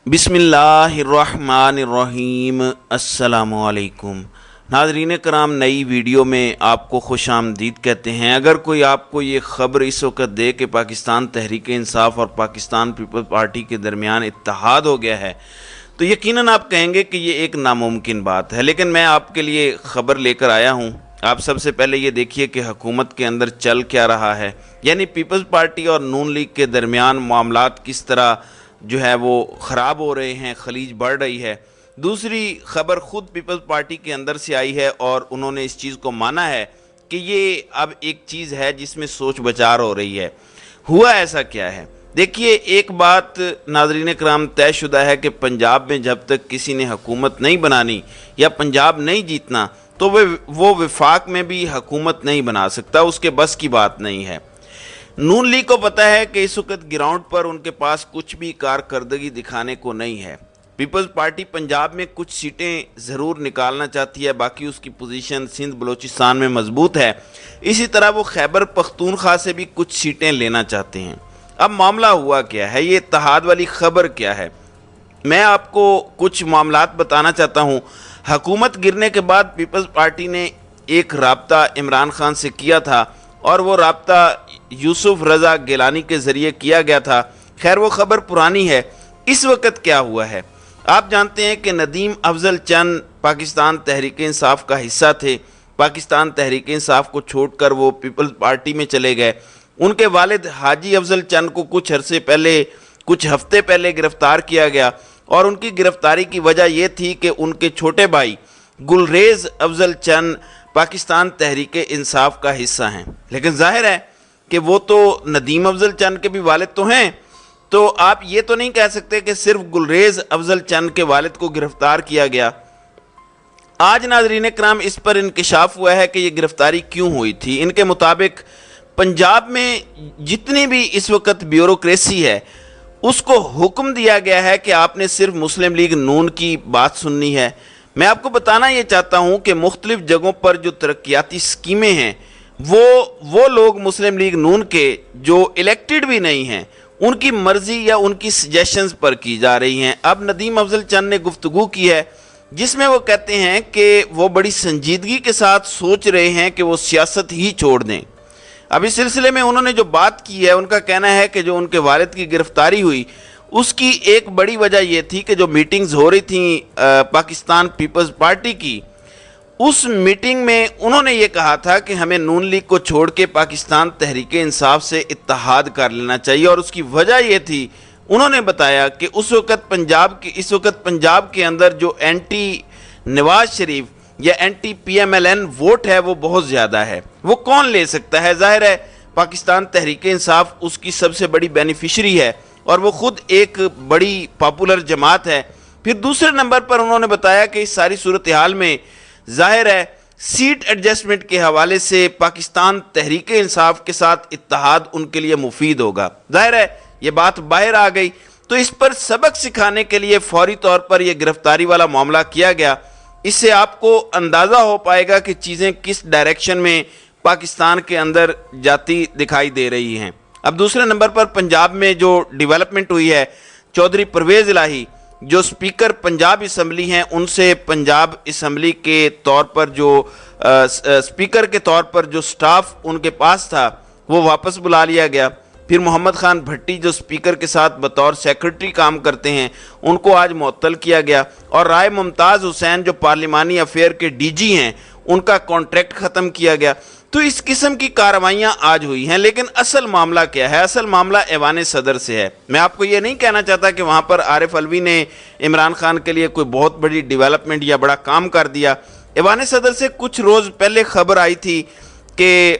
बिस्मिल्लाहिर्रहमानिर्रहीम। अस्सलामुअलैकुम नाज़रीन कराम, नई वीडियो में आपको खुश आमदीद कहते हैं। अगर कोई आपको ये ख़बर इस वक्त दे कि पाकिस्तान तहरीक इंसाफ और पाकिस्तान पीपल्स पार्टी के दरमियान इत्तेहाद हो गया है, तो यकीनन आप कहेंगे कि ये एक नामुमकिन बात है। लेकिन मैं आपके लिए ख़बर लेकर आया हूँ। आप सबसे पहले ये देखिए कि हुकूमत के अंदर चल क्या रहा है, यानी पीपल्स पार्टी और नून लीग के दरमियान मामलात किस तरह जो है वो ख़राब हो रहे हैं, खलीज बढ़ रही है। दूसरी ख़बर ख़ुद पीपल्स पार्टी के अंदर से आई है और उन्होंने इस चीज़ को माना है कि ये अब एक चीज़ है जिसमें सोच विचार हो रही है। हुआ ऐसा क्या है, देखिए एक बात नाज़रीन कराम तयशुदा है कि पंजाब में जब तक किसी ने हुकूमत नहीं बनानी या पंजाब नहीं जीतना तो वो वफाक में भी हुकूमत नहीं बना सकता, उसके बस की बात नहीं है। नून लीग को पता है कि इस वक्त ग्राउंड पर उनके पास कुछ भी कारकर्दगी दिखाने को नहीं है। पीपल्स पार्टी पंजाब में कुछ सीटें ज़रूर निकालना चाहती है, बाकी उसकी पोजीशन सिंध बलूचिस्तान में मजबूत है। इसी तरह वो खैबर पख्तूनख्वा से भी कुछ सीटें लेना चाहते हैं। अब मामला हुआ क्या है, ये इत्तेहाद वाली ख़बर क्या है, मैं आपको कुछ मामलात बताना चाहता हूँ। हुकूमत गिरने के बाद पीपल्स पार्टी ने एक राब्ता इमरान खान से किया था और वो राब्ता यूसुफ रज़ा गिलानी के ज़रिए किया गया था। खैर वो ख़बर पुरानी है। इस वक्त क्या हुआ है, आप जानते हैं कि नदीम अफजल चंद पाकिस्तान तहरीक इंसाफ का हिस्सा थे। पाकिस्तान तहरीक इंसाफ को छोड़कर वो पीपल्स पार्टी में चले गए। उनके वालिद हाजी अफजल चंद को कुछ हफ्ते पहले गिरफ़्तार किया गया और उनकी गिरफ़्तारी की वजह यह थी कि उनके छोटे भाई गुलरेज़ अफजल चंद पाकिस्तान तहरीक इंसाफ का हिस्सा हैं। लेकिन जाहिर है कि वो तो नदीम अफजल चंद के भी वालिद तो हैं, तो आप ये तो नहीं कह सकते कि सिर्फ गुलरेज़ अफजल चंद के वालिद को गिरफ़्तार किया गया। आज नाज़रीन कराम इस पर इंकशाफ हुआ है कि ये गिरफ़्तारी क्यों हुई थी। इनके मुताबिक पंजाब में जितनी भी इस वक्त ब्यूरोक्रेसी है उसको हुक्म दिया गया है कि आपने सिर्फ मुस्लिम लीग नून की बात सुननी है। मैं आपको बताना ये चाहता हूँ कि मुख्तलिफ़ जगहों पर जो तरक्याती स्कीमें हैं वो लोग मुस्लिम लीग नून के जो इलेक्टेड भी नहीं हैं उनकी मर्ज़ी या उनकी सजेशंस पर की जा रही हैं। अब नदीम अफजल चंद ने गुफ्तगू की है जिसमें वो कहते हैं कि वो बड़ी संजीदगी के साथ सोच रहे हैं कि वो सियासत ही छोड़ दें। अब इस सिलसिले में उन्होंने जो बात की है, उनका कहना है कि जो उनके वालिद की गिरफ़्तारी हुई उसकी एक बड़ी वजह यह थी कि जो मीटिंग्स हो रही थी पाकिस्तान पीपल्स पार्टी की, उस मीटिंग में उन्होंने ये कहा था कि हमें नून लीग को छोड़ के पाकिस्तान तहरीक इंसाफ से इत्तेहाद कर लेना चाहिए। और उसकी वजह यह थी, उन्होंने बताया कि इस वक्त पंजाब के अंदर जो एंटी नवाज शरीफ या एंटी PMLN वोट है वो बहुत ज़्यादा है। वो कौन ले सकता है, जाहिर है पाकिस्तान तहरीक इंसाफ उसकी सबसे बड़ी बेनिफिशरी है और वो ख़ुद एक बड़ी पॉपुलर जमात है। फिर दूसरे नंबर पर उन्होंने बताया कि इस सारी सूरत हाल में जाहिर है सीट एडजस्टमेंट के हवाले से पाकिस्तान तहरीक इंसाफ के साथ इत्तेहाद उनके लिए मुफीद होगा। जाहिर है ये बात बाहर आ गई, तो इस पर सबक सिखाने के लिए फौरी तौर पर यह गिरफ्तारी वाला मामला किया गया। इससे आपको अंदाज़ा हो पाएगा कि चीज़ें किस डायरेक्शन में पाकिस्तान के अंदर जाती दिखाई दे रही हैं। अब दूसरे नंबर पर पंजाब में जो डेवलपमेंट हुई है, चौधरी परवेज़ इलाही जो स्पीकर पंजाब असम्बली हैं, उनसे पंजाब असम्बली के तौर पर जो स्पीकर के तौर पर जो स्टाफ उनके पास था वो वापस बुला लिया गया। फिर मोहम्मद खान भट्टी जो स्पीकर के साथ बतौर सेक्रेटरी काम करते हैं उनको आज मुअत्तल किया गया और राय मुमताज़ हुसैन जो पार्लिमानी अफेयर के DG हैं उनका कॉन्ट्रैक्ट ख़त्म किया गया। तो इस किस्म की कार्रवाइयाँ आज हुई हैं। लेकिन असल मामला क्या है, असल मामला ऐवान सदर से है। मैं आपको ये नहीं कहना चाहता कि वहाँ पर आरिफ अलवी ने इमरान खान के लिए कोई बहुत बड़ी डेवलपमेंट या बड़ा काम कर दिया। ऐवान सदर से कुछ रोज़ पहले खबर आई थी कि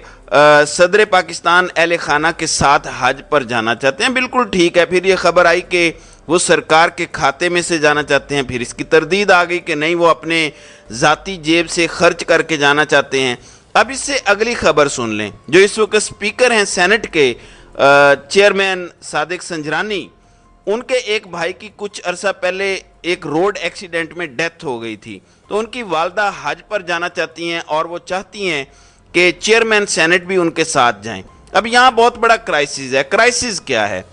सदर पाकिस्तान अहले खाना के साथ हज पर जाना चाहते हैं। बिल्कुल ठीक है। फिर ये खबर आई कि वो सरकार के खाते में से जाना चाहते हैं। फिर इसकी तरदीद आ गई कि नहीं, वो अपने ज़ाती जेब से खर्च करके जाना चाहते हैं। अब इससे अगली खबर सुन लें। जो इस वक्त स्पीकर हैं सेनेट के चेयरमैन सादिक संजरानी, उनके एक भाई की कुछ अरसा पहले एक रोड एक्सीडेंट में डेथ हो गई थी, तो उनकी वालदा हज पर जाना चाहती हैं और वो चाहती हैं कि चेयरमैन सेनेट भी उनके साथ जाएं। अब यहाँ बहुत बड़ा क्राइसिस है। क्राइसिस क्या है?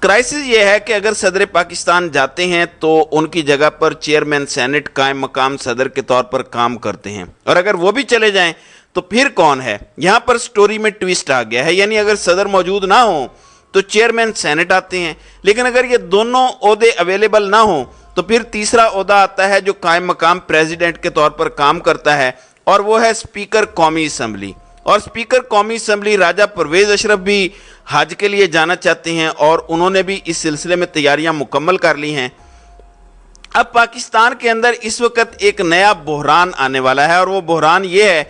क्राइसिस ये है कि अगर सदर पाकिस्तान जाते हैं तो उनकी जगह पर चेयरमैन सेनेट कायम मकाम सदर के तौर पर काम करते हैं, और अगर वो भी चले जाएं तो फिर कौन है। यहाँ पर स्टोरी में ट्विस्ट आ गया है, यानी अगर सदर मौजूद ना हो तो चेयरमैन सेनेट आते हैं, लेकिन अगर ये दोनों ओहदे अवेलेबल ना हो तो फिर तीसरा ओहदा आता है जो कायम मकाम प्रेसिडेंट के तौर पर काम करता है, और वो है स्पीकर कौमी असम्बली। और स्पीकर कौमी असम्बली राजा परवेज़ अशरफ भी हज के लिए जाना चाहते हैं और उन्होंने भी इस सिलसिले में तैयारियां मुकम्मल कर ली हैं। अब पाकिस्तान के अंदर इस वक्त एक नया बहरान आने वाला है, और वो बहरान ये है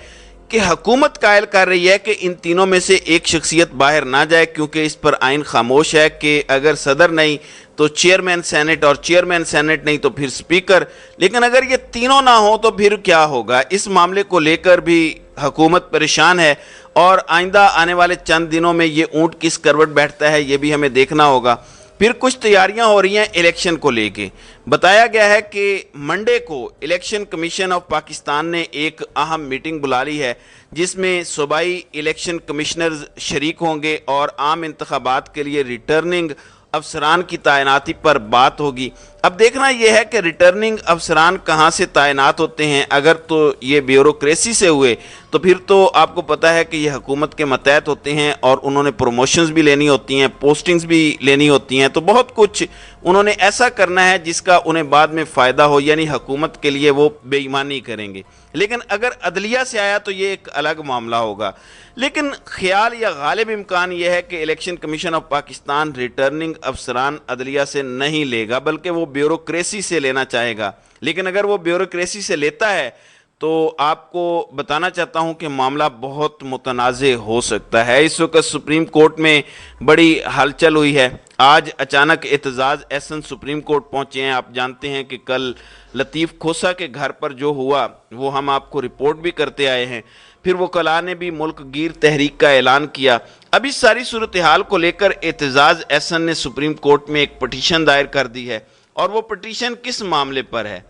कि हुकूमत कायल कर रही है कि इन तीनों में से एक शख्सियत बाहर ना जाए, क्योंकि इस पर आइन खामोश है कि अगर सदर नहीं तो चेयरमैन सेनेट, और चेयरमैन सेनेट नहीं तो फिर स्पीकर। लेकिन अगर ये तीनों ना हो तो फिर क्या होगा, इस मामले को लेकर भी हुकूमत परेशान है, और आइंदा आने वाले चंद दिनों में ये ऊँट किस करवट बैठता है ये भी हमें देखना होगा। फिर कुछ तैयारियां हो रही हैं इलेक्शन को लेके। बताया गया है कि मंडे को इलेक्शन कमीशन ऑफ पाकिस्तान ने एक अहम मीटिंग बुला ली है, जिसमें सूबाई इलेक्शन कमिश्नर्स शरीक होंगे और आम इंतखाबात के लिए रिटर्निंग अफसरान की तैनाती पर बात होगी। अब देखना यह है कि रिटर्निंग अफसरान कहाँ से तैनात होते हैं। अगर तो ये ब्यूरोक्रेसी से हुए तो फिर तो आपको पता है कि ये हुकूमत के मतहत होते हैं, और उन्होंने प्रमोशंस भी लेनी होती हैं, पोस्टिंग्स भी लेनी होती हैं, तो बहुत कुछ उन्होंने ऐसा करना है जिसका उन्हें बाद में फ़ायदा हो, यानी हुकूमत के लिए वो बेईमानी करेंगे। लेकिन अगर अदलिया से आया तो ये एक अलग मामला होगा। लेकिन ख्याल या गालिब इम्कान यह है कि election commission of Pakistan returning अफसरान अदलिया से नहीं लेगा, बल्कि वो ब्यूरोक्रेसी से लेना चाहेगा। लेकिन अगर वो ब्यूरोक्रेसी से लेता है तो आपको बताना चाहता हूं कि मामला बहुत मुतनाज़ हो सकता है। इस वक्त सुप्रीम कोर्ट में बड़ी हलचल हुई है। आज अचानक एतजाज़ एहसन सुप्रीम कोर्ट पहुंचे हैं। आप जानते हैं कि कल लतीफ़ खोसा के घर पर जो हुआ वो हम आपको रिपोर्ट भी करते आए हैं। फिर वकला ने भी मुल्क गिर तहरीक का ऐलान किया। अब इस सारी सूरत हाल को लेकर एतजाज़ एहसन ने सुप्रीम कोर्ट में एक पटिशन दायर कर दी है, और वो पटिशन किस मामले पर है।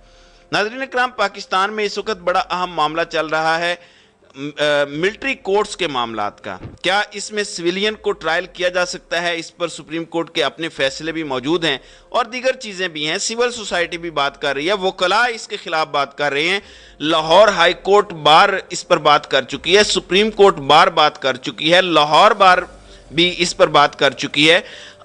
नाज़रीन इकराम, पाकिस्तान में इस वक्त बड़ा अहम मामला चल रहा है मिलिट्री कोर्ट्स के मामलात का। क्या इसमें सिविलियन को ट्रायल किया जा सकता है, इस पर सुप्रीम कोर्ट के अपने फैसले भी मौजूद हैं, और दीगर चीज़ें भी हैं। सिविल सोसाइटी भी बात कर रही है, वकला इसके खिलाफ बात कर रहे हैं, लाहौर हाई कोर्ट बार इस पर बात कर चुकी है, सुप्रीम कोर्ट बार बात कर चुकी है, लाहौर बार भी इस पर बात कर चुकी है।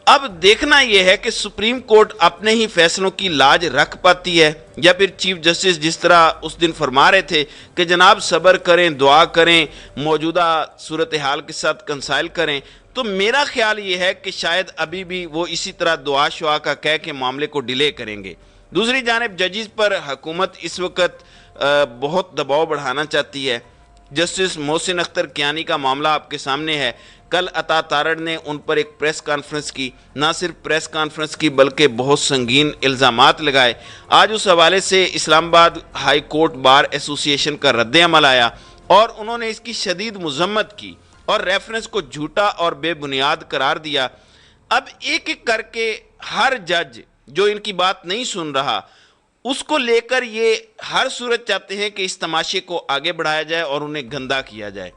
अब देखना यह है कि सुप्रीम कोर्ट अपने ही फैसलों की लाज रख पाती है, या फिर चीफ जस्टिस जिस तरह उस दिन फरमा रहे थे कि जनाब सब्र करें, दुआ करें, मौजूदा सूरत हाल के साथ कंसाइल करें। तो मेरा ख्याल ये है कि शायद अभी भी वो इसी तरह दुआ शुआ का कह के मामले को डिले करेंगे। दूसरी जानिब जजिस पर हुकूमत इस वक्त बहुत दबाव बढ़ाना चाहती है। जस्टिस मोहसिन अख्तर कियानी का मामला आपके सामने है। कल अता तारड़ ने उन पर एक प्रेस कॉन्फ्रेंस की, ना सिर्फ प्रेस कॉन्फ्रेंस की बल्कि बहुत संगीन इल्ज़ामात लगाए। आज उस हवाले से Islamabad high court bar association का रद्द-ए-अमल आया, और उन्होंने इसकी शदीद मज़म्मत की और रेफरेंस को झूठा और बेबुनियाद करार दिया। अब एक एक करके हर जज जो इनकी बात नहीं सुन रहा, उसको लेकर ये हर सूरत चाहते हैं कि इस तमाशे को आगे बढ़ाया जाए और उन्हें गंदा किया जाए।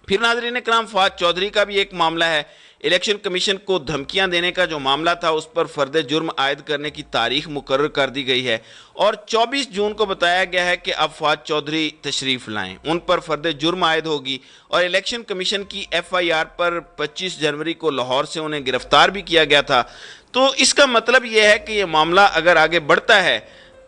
फिर नाज़रीन इकराम, फवाद चौधरी का भी एक मामला है। इलेक्शन कमीशन को धमकियां देने का जो मामला था उस पर फर्द जुर्म आयद करने की तारीख मुकर्रर कर दी गई है, और 24 जून को बताया गया है कि अब फवाद चौधरी तशरीफ़ लाएं, उन पर फर्द जुर्म आयद होगी। और इलेक्शन कमीशन की FIR पर 25 जनवरी को लाहौर से उन्हें गिरफ्तार भी किया गया था। तो इसका मतलब यह है कि यह मामला अगर आगे बढ़ता है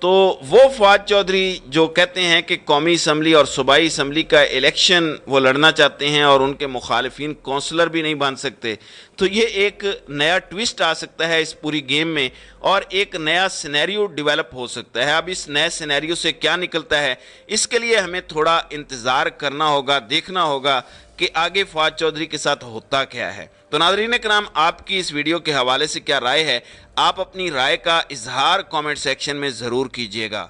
तो वो फवाद चौधरी जो कहते हैं कि कौमी असम्बली और सूबाई असम्बली का इलेक्शन वो लड़ना चाहते हैं और उनके मुखालिफिन कौंसलर भी नहीं बन सकते, तो ये एक नया ट्विस्ट आ सकता है इस पूरी गेम में, और एक नया सिनेरियो डेवलप हो सकता है। अब इस नए सिनेरियो से क्या निकलता है, इसके लिए हमें थोड़ा इंतज़ार करना होगा, देखना होगा कि आगे फवाद चौधरी के साथ होता क्या है। तो नाज़रीन इकराम, आपकी इस वीडियो के हवाले से क्या राय है, आप अपनी राय का इजहार कमेंट सेक्शन में ज़रूर कीजिएगा।